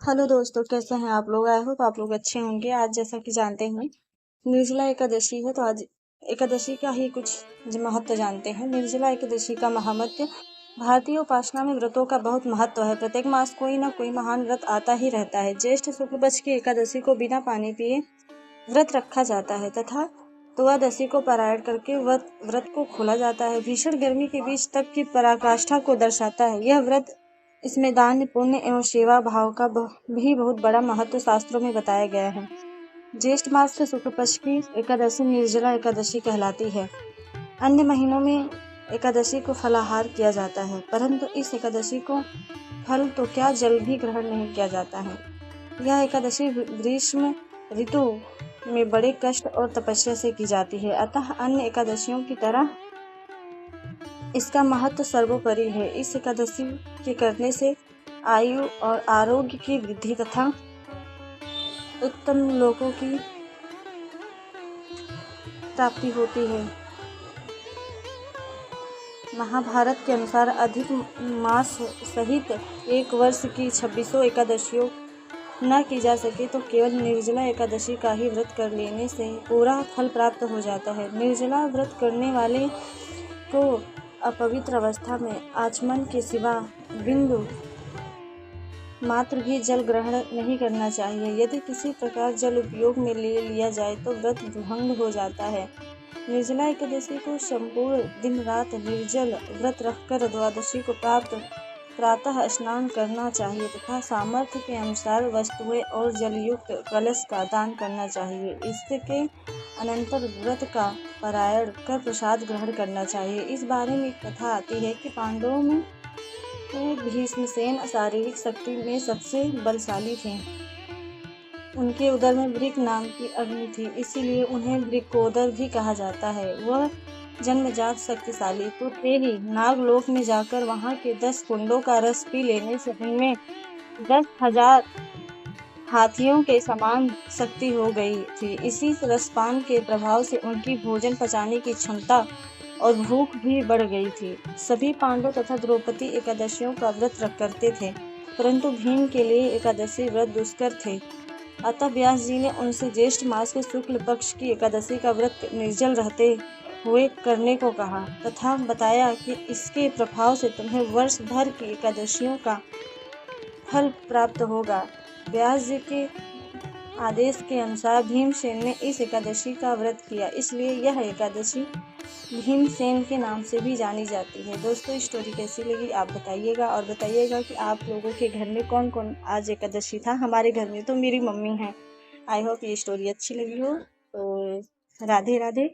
Hello दोस्तों, कैसे हैं आप लोग। आई होप आप लोग अच्छे होंगे। आज जैसा कि जानते हैं निर्जला एकादशी है, तो आज एकादशी का ही कुछ महत्व जानते हैं। निर्जला एकादशी का महात्म्य। भारतीय उपासना में व्रतों का बहुत महत्व है। प्रत्येक मास कोई न कोई महान व्रत आता ही रहता है। ज्येष्ठ शुक्ल पक्ष की एकादशी को बिना पानी पिए व्रत रखा जाता है तथा द्वादशी को पारायण करके व्रत को खोला जाता है। भीषण गर्मी के बीच तप की पराकाष्ठा को दर्शाता है यह व्रत। इसमें दान, पुण्य एवं सेवा भाव का भी बहुत बड़ा महत्व शास्त्रों में बताया गया है। ज्येष्ठ मास के शुक्ल पक्ष की एकादशी निर्जला एकादशी कहलाती है। अन्य महीनों में एकादशी को फलाहार किया जाता है, परंतु इस एकादशी को फल तो क्या जल भी ग्रहण नहीं किया जाता है। यह एकादशी ग्रीष्म ऋतु में बड़े कष्ट और तपस्या से की जाती है, अतः अन्य एकादशियों की तरह इसका महत्व सर्वोपरि है। इस एकादशी के करने से आयु और आरोग्य की वृद्धि तथा उत्तम लोकों की प्राप्ति होती है। महाभारत के अनुसार अधिक मास सहित एक वर्ष की 26 एकादशियों न की जा सके तो केवल निर्जला एकादशी का ही व्रत कर लेने से पूरा फल प्राप्त हो जाता है। निर्जला व्रत करने वाले को अपवित्र अवस्था में आचमन के सिवा बिंदु मात्र भी जल ग्रहण नहीं करना चाहिए। यदि किसी प्रकार जल उपयोग में ले लिया जाए तो व्रत भंग हो जाता है। निर्जला एकादशी को संपूर्ण दिन रात निर्जल व्रत रखकर द्वादशी को प्रातः स्नान करना चाहिए तथा सामर्थ्य के अनुसार वस्तुएं और जलयुक्त कलश का दान करना चाहिए। इसके अनंतर व्रत का पारायण कर प्रसाद ग्रहण करना चाहिए। इस बारे में एक कथा आती है कि पांडवों में भीष्मसेन शारीरिक शक्ति में सबसे बलशाली थे। उनके उदर में वृक नाम की अग्नि थी, इसीलिए उन्हें वृकोदर भी कहा जाता है। वह जन्मजात शक्तिशाली तो थे ही, नागलोक में जाकर वहां के 10 कुंडों का रस पी लेने से उनमें 10,000 हाथियों के समान शक्ति हो गई थी। इसी रसपान के प्रभाव से उनकी भोजन पचाने की क्षमता और भूख भी बढ़ गई थी। सभी पांडव तथा द्रौपदी एकादशियों का व्रत करते थे, परंतु भीम के लिए एकादशी व्रत दुष्कर थे। अतः व्यास जी ने उनसे ज्येष्ठ मास के शुक्ल पक्ष की एकादशी का व्रत निर्जल रहते हुए करने को कहा तथा बताया कि इसके प्रभाव से तुम्हें वर्ष भर की एकादशियों का फल प्राप्त होगा। व्यास जी के आदेश के अनुसार भीमसेन ने इस एकादशी का व्रत किया, इसलिए यह एकादशी भीमसेन के नाम से भी जानी जाती है। दोस्तों, स्टोरी कैसी लगी आप बताइएगा और बताइएगा कि आप लोगों के घर में कौन कौन आज एकादशी था। हमारे घर में तो मेरी मम्मी है। आई होप ये स्टोरी अच्छी लगी हो। तो राधे राधे।